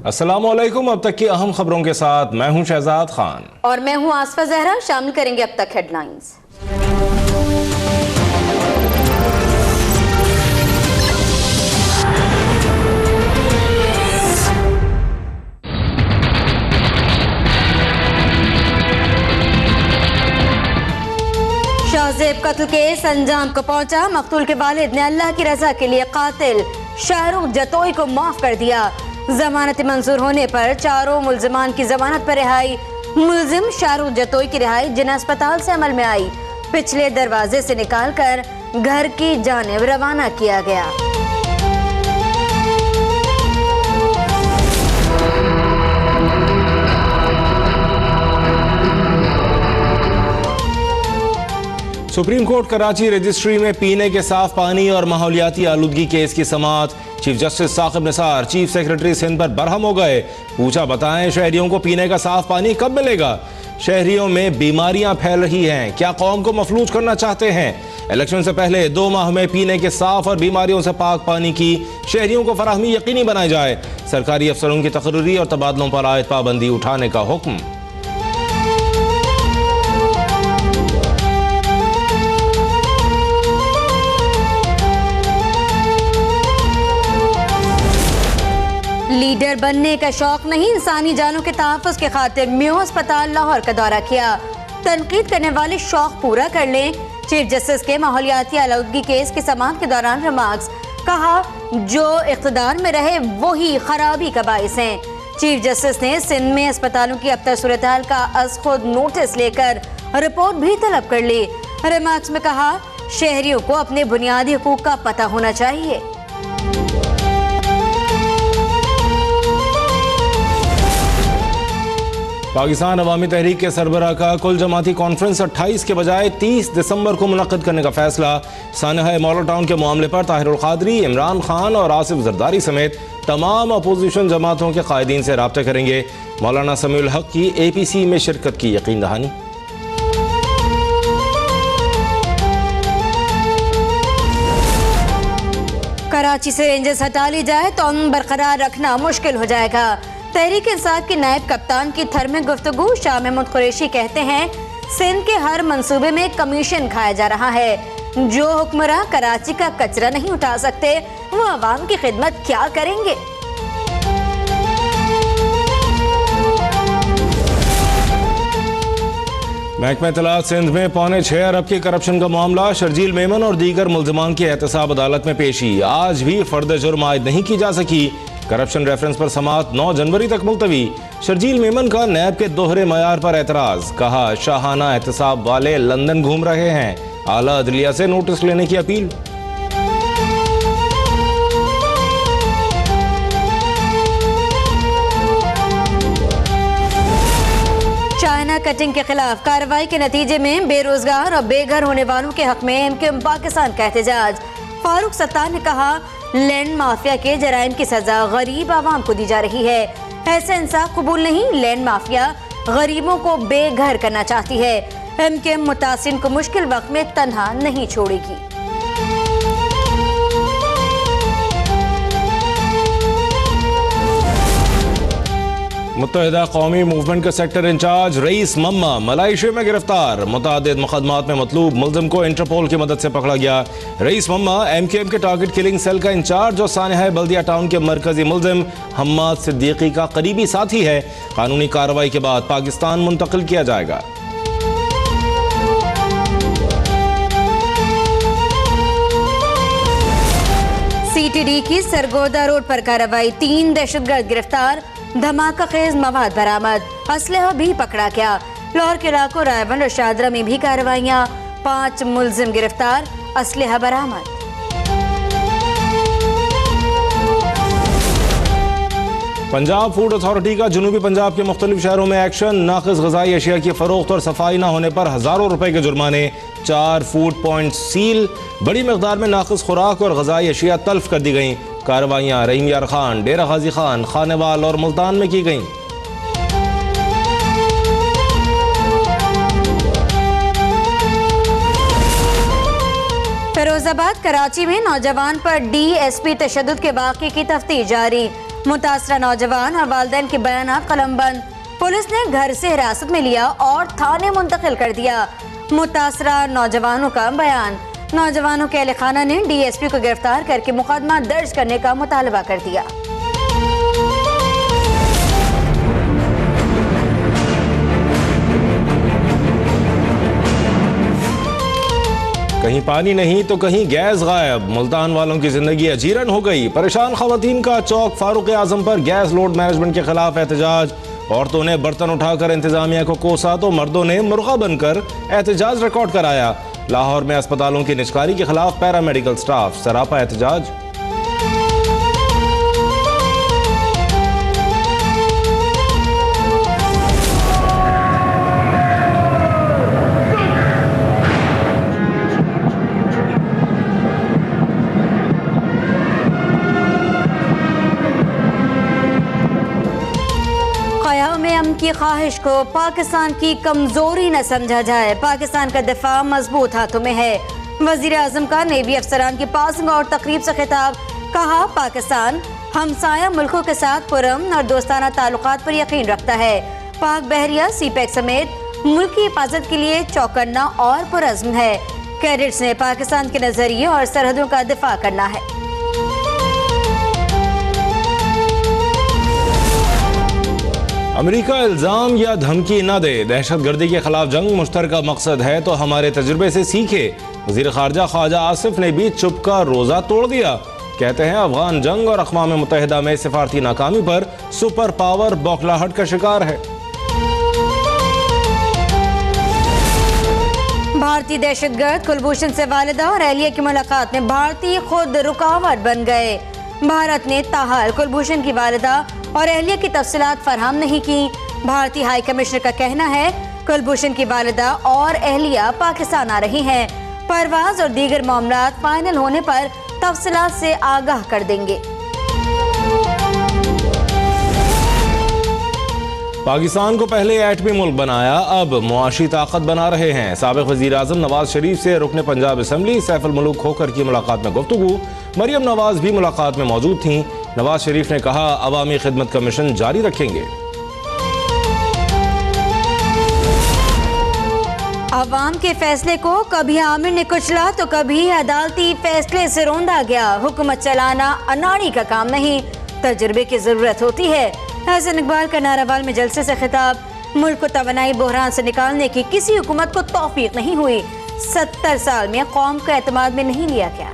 अस्सलामुअलैकुम। अब तक की अहम खबरों के साथ मैं हूं शहजाद खान और मैं हूं आसफा जहरा। शामिल करेंगे अब तक हेडलाइंस। शाहजेब कत्ल केस अंजाम को पहुंचा। मकतूल के वालिद ने अल्लाह की रजा के लिए कातिल शाहरुख जतोई को माफ कर दिया। जमानत मंजूर होने पर चारों मुल्जिमान की जमानत पर रिहाई। मुल्जिम शाहरुख जतोई की रिहाई जिन्ना अस्पताल से अमल में आई। पिछले दरवाजे से निकालकर घर की जानिब रवाना किया गया। सुप्रीम कोर्ट कराची रजिस्ट्री में पीने के साफ पानी और माहौलियाती आलूदगी केस की समाअत। Chief justice Saqib Nisar chief secretary Sindh पर बरहम हो गए। पूछा, बताएं शहरियों को पीने का साफ पानी कब मिलेगा? शहरियों में बीमारियां फैल रही हैं, क्या कौम को मफलूज करना चाहते हैं? इलेक्शन से पहले 2 माह में पीने के साफ और बीमारियों से पाक पानी की शहरियों को फराहमी यकीनी बनाई जाए। सरकारी अफसरों की तकर्री और तबादलों पर आयद पाबंदी उठाने का हुक्म। लीडर बनने का शौक नहीं, इंसानी जानों के तहफ़्फ़ुज़ के खातिर म्यू अस्पताल लाहौर का दौरा किया। तनकीद करने वाले शौक पूरा कर लें। चीफ जस्टिस के माहौलियाती आलूदगी केस की समाअत के दौरान रिमार्क्स। कहा, जो इक़्तिदार में रहे वही खराबी का बाइस हैं। चीफ जस्टिस ने सिंध में अस्पतालों की अबतर सूरत हाल का अज़ खुद नोटिस लेकर रिपोर्ट भी तलब कर ली। रिमार्क्स में कहा, शहरियों को अपने बुनियादी हुकूक का पता होना चाहिए। पाकिस्तान अवामी तहरीक के सरबराह का कुल जमाती कॉन्फ्रेंस 28 के बजाय 30 दिसंबर को मुनक़्क़िद करने का फैसला। सानहा मौला टाउन के मामले पर ताहिर उल क़ादरी, इमरान खान और आसिफ जरदारी समेत तमाम अपोजिशन जमातों के कायदीन से राब्ते करेंगे। मौलाना समीउल हक की APC में शिरकत की यकीन दहानी। कराची से रेंजर्स हटा ली जाए तो अमन बरकरार रखना मुश्किल हो जाएगा। तहरीक इंसाफ के नायब कप्तान की थर में गुफ्तगू। शाह महमूद कुरैशी कहते हैं, सिंध के हर मंसूबे में कमीशन खाया जा रहा है। जो हुक्मरान कराची का कचरा नहीं उठा सकते वो आवाम की खिदमत क्या करेंगे? महकमा इत्तलात सिंध में 6.25 अरब के करप्शन का मामला। शर्जील मेमन और दीगर मुल्जिमान की एहतसाब अदालत में पेशी। आज भी फर्द जुर्म आयद नहीं की जा सकी। करप्शन रेफरेंस पर समाअत 9 जनवरी तक मुलतवी। शर्जील मेमन का नैब के दोहरे मयार पर एतराज। कहा, शाहाना एहतसाब वाले लंदन घूम रहे हैं। आला अदलिया से नोटिस लेने की अपील। चाइना कटिंग के खिलाफ कार्रवाई के नतीजे में बेरोजगार और बेघर होने वालों के हक में MKM पाकिस्तान का एहतजाज। फारूक सत्तार ने कहा, लैंड माफिया के जराइम की सजा गरीब आवाम को दी जा रही है। ऐसा इंसाफ कबूल नहीं। लैंड माफिया गरीबों को बेघर करना चाहती है। MKM मुतासिन को मुश्किल वक्त में तन्हा नहीं छोड़ेगी। मुत्तहिदा कौमी मूवमेंट के सेक्टर इंचार्ज रईस मम्मा मलाइशिया में गिरफ्तार। मुतादिद मुकदमात में मतलूब मुल्जिम को इंटरपोल की मदद से पकड़ा गया। रईस मम्मा MKM के टारगेट किलिंग सेल का इंचार्ज और सानहा बल्दिया टाउन के मरकजी मुल्जिम हम्माद सिद्दीकी का करीबी साथी है। कानूनी कार्रवाई के बाद पाकिस्तान मुंतकिल किया जाएगा। CTD की सरगोदा रोड पर कार्रवाई। 3 दहशतगर्द गिरफ्तार। धमाका खेज मवाद बरामद। असलहा भी पकड़ा गया। लाहौर के इलाकों रायबंद और शाहदरा में भी कार्रवाइयां। 5 मुल्जिम गिरफ्तार। असलहा बरामद। पंजाब फूड अथॉरिटी का जनूबी पंजाब के मुख्तलिफ शहरों में एक्शन। नाक़िस ग़िज़ाई अशिया की फरोख्त और सफाई न होने पर हज़ारों रुपए के जुर्माने। 4 फूड पॉइंट सील। बड़ी मकदार में नाक़िस खुराक और ग़िज़ाई अशिया तल्फ कर दी गईं। कार्रवाइयाँ रहीम यार खान, डेरा गाजी खान, खानेवाल और मुल्तान में की गईं। फिरोजाबाद कराची में नौजवान पर DSP तशद्दुद के वाक़े की तफ्तीश जारी। मुतासरा नौजवान और वालिदैन के बयानात कलमबंद। पुलिस ने घर से हिरासत में लिया और थाने मुंतकिल कर दिया। मुतासरा नौजवानों का बयान। नौजवानों के अहले खाना ने DSP को गिरफ्तार करके मुकदमा दर्ज करने का मुतालबा कर दिया। कहीं पानी नहीं तो कहीं गैस गायब। मुल्तान वालों की जिंदगी अजीरन हो गई। परेशान खवातीन का चौक फारूक आजम पर गैस लोड मैनेजमेंट के खिलाफ एहतजाज। औरतों ने बर्तन उठाकर इंतजामिया को कोसा तो मर्दों ने मुर्गा बनकर एहतजाज रिकॉर्ड कराया। लाहौर में अस्पतालों की निजकारी के खिलाफ पैरामेडिकल स्टाफ सरापा एहतजाज। की ख्वाहिश को पाकिस्तान की कमजोरी न समझा जाए। पाकिस्तान का दिफा मजबूत हाथों में है। वजीर आजम का नेवी अफसरान की पासिंग आउट तकरीब से खिताब। कहा, पाकिस्तान हमसाया मुल्कों के साथ पुरअमन और दोस्ताना ताल्लुकात पर यकीन रखता है। पाक बहरिया सीपैक समेत मुल्क की हिफाजत के लिए चौकन्ना और पुरअज़्म है। कैडेट्स ने पाकिस्तान के नजरिए और सरहदों का दिफा करना है। अमेरिका इल्जाम या धमकी न दे। दहशतगर्दी के खिलाफ जंग मुश्तरका मकसद है तो हमारे तजुर्बे से सीखे। वज़ीर ख़ारजा ख्वाजा आसिफ ने भी चुप का रोज़ा तोड़ दिया। कहते हैं अफगान जंग और अक़वाम मुत्तहिदा में सिफारती नाकामी पर सुपर पावर बौखलाहट का शिकार है। भारतीय दहशतगर्द कुलभूषण से वालिदा और अहलिया की मुलाकात में भारतीय खुद रुकावट बन गए। भारत ने ताहाल कुलभूषण की वालिदा और अहलिया की तफसीलात फराहम नहीं की। भारतीय हाई कमिश्नर का कहना है कुलभूषण की वालिदा और अहलिया पाकिस्तान आ रही हैं। परवाज और दीगर मामलात फाइनल होने पर तफसीलात से आगाह कर देंगे। पाकिस्तान को पहले एटमी मुल्क बनाया, अब मुआशी ताकत बना रहे हैं। साबिक वजीर आजम नवाज शरीफ से रुकने पंजाब असम्बली सैफुल मुल्क खोखर की मुलाकात में गुफ्तगू। मरियम नवाज भी मुलाकात में मौजूद थीं। नवाज शरीफ ने कहा, अवामी खिदमत का मिशन जारी रखेंगे। अवाम के फैसले को कभी आमिर ने कुचला तो कभी अदालती फैसले से रोंदा गया। हुकूमत चलाना अनाड़ी का काम नहीं, तजुर्बे की जरूरत होती है। हसन इकबाल का नारावाल में जलसे से खिताब। मुल्क को तवानाई बहरान से निकालने की किसी हुकूमत को तौफीक नहीं हुई। 70 साल में कौम को एतमाद में नहीं लिया गया।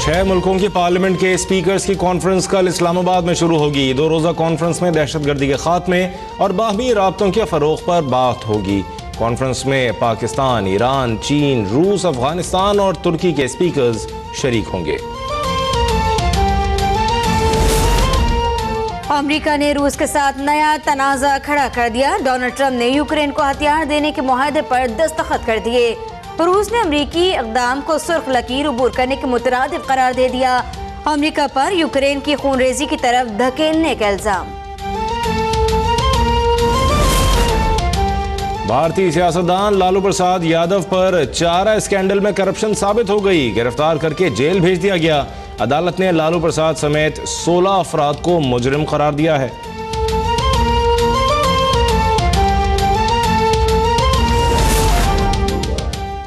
6 मुल्कों की पार्लियामेंट के स्पीकर्स की कॉन्फ्रेंस कल इस्लामाबाद में शुरू होगी। 2 रोज़ा कॉन्फ्रेंस में दहशतगर्दी के खात्मे और बाहमी राब्तों के फरोग पर बात होगी। कॉन्फ्रेंस में पाकिस्तान, ईरान, चीन, रूस, अफगानिस्तान और तुर्की के स्पीकर्स शरीक होंगे। अमेरिका ने रूस के साथ नया तनाज़ा खड़ा कर दिया। डोनाल्ड ट्रंप ने यूक्रेन को हथियार देने के मुआहदे पर दस्तखत कर दिए। रूस ने अमेरिकी इक़दाम को सुर्ख लकीर उबूर करने के मुतरादिफ करार दे दिया। अमेरिका पर यूक्रेन की खूनरेजी की तरफ धकेलने का इल्जाम। भारतीय सियासतदान लालू प्रसाद यादव पर चारा स्कैंडल में करप्शन साबित हो गई। गिरफ्तार करके जेल भेज दिया गया। अदालत ने लालू प्रसाद समेत 16 अफराद को मुजरिम करार दिया है।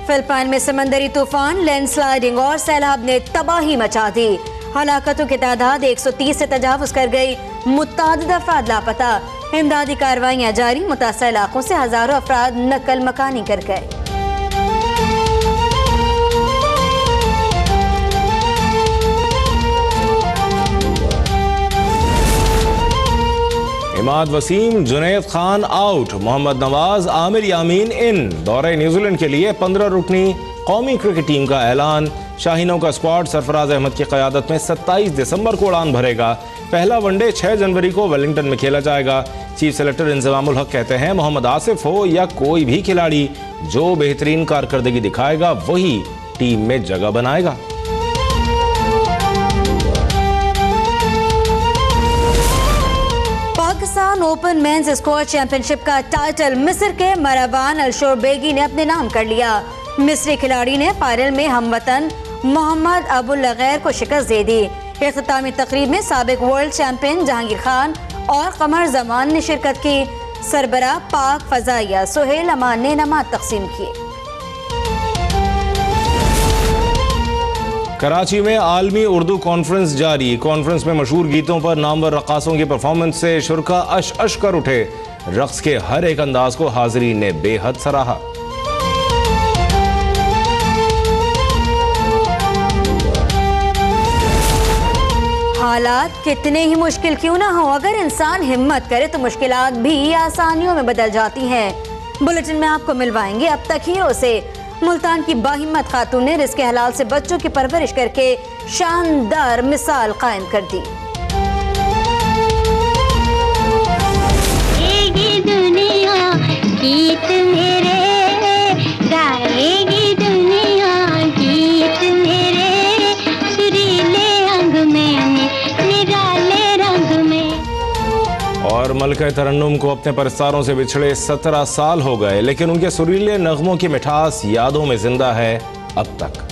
फिलिपाइन में समंदरी तूफान, लैंडस्लाइडिंग और सैलाब ने तबाही मचा दी। हलाकतों की तादाद 130 से तजावुज कर गई। मुत्तादिद अफराद लापता। इमदादी कार्रवाइयां जारी। मुतासर इलाकों से हजारों अफराद नकल मकानी कर गए। इमाद वसीम, जुनैद खान आउट। मोहम्मद नवाज, आमिर यामीन इन। दौरे न्यूजीलैंड के लिए 15 रुकनी कौमी क्रिकेट टीम का ऐलान। शाहीनों का स्क्वाड सरफराज अहमद की क़यादत में 27 दिसंबर को उड़ान भरेगा। पहला वनडे 6 जनवरी को वेलिंगटन में खेला जाएगा। चीफ सेलेक्टर इंज़मामुल हक कहते हैं, मोहम्मद आसिफ हो या कोई भी खिलाड़ी, जो बेहतरीन कारकर्दगी दिखाएगा वही टीम में जगह बनाएगा। Pakistan open men's squash championship का टाइटल मिस्र के मरवान अल शोरबेगी ने अपने नाम कर लिया। मिस्री खिलाड़ी ने फाइनल में हमवतन मोहम्मद अबुल लगैर को शिकस्त दे दी। इख्तितामी तकरीब में साबिक वर्ल्ड चैंपियन जहांगीर खान और कमर जमान ने शिरकत की। सरबराह पाक फजाइया सुहेल अमान ने नमाज तकसीम किए। कराची में आलमी उर्दू कॉन्फ्रेंस जारी। कॉन्फ्रेंस में मशहूर गीतों पर नामवर रक्कासों की परफॉर्मेंस से शुरका अश अश कर उठे। रक्स के हर एक अंदाज को हाज़रीन ने बेहद सराहा। हालात कितने ही मुश्किल क्यों ना हो, अगर इंसान हिम्मत करे तो मुश्किलात भी आसानियों में बदल जाती हैं। बुलेटिन में आपको मिलवाएंगे अब तक हीरो से। मुल्तान की बाहिम्मत खातून ने रिज़्क़े हलाल से बच्चों की परवरिश करके शानदार मिसाल कायम कर दी। दुनिया गीत मेरे गाएगी, दुनिया गीत मेरे सुरीले अंग में निराले रंग में। और मलका तरन्नुम को अपने परस्तारों से बिछड़े 17 साल हो गए, लेकिन उनके सुरीले नगमों की मिठास यादों में जिंदा है अब तक।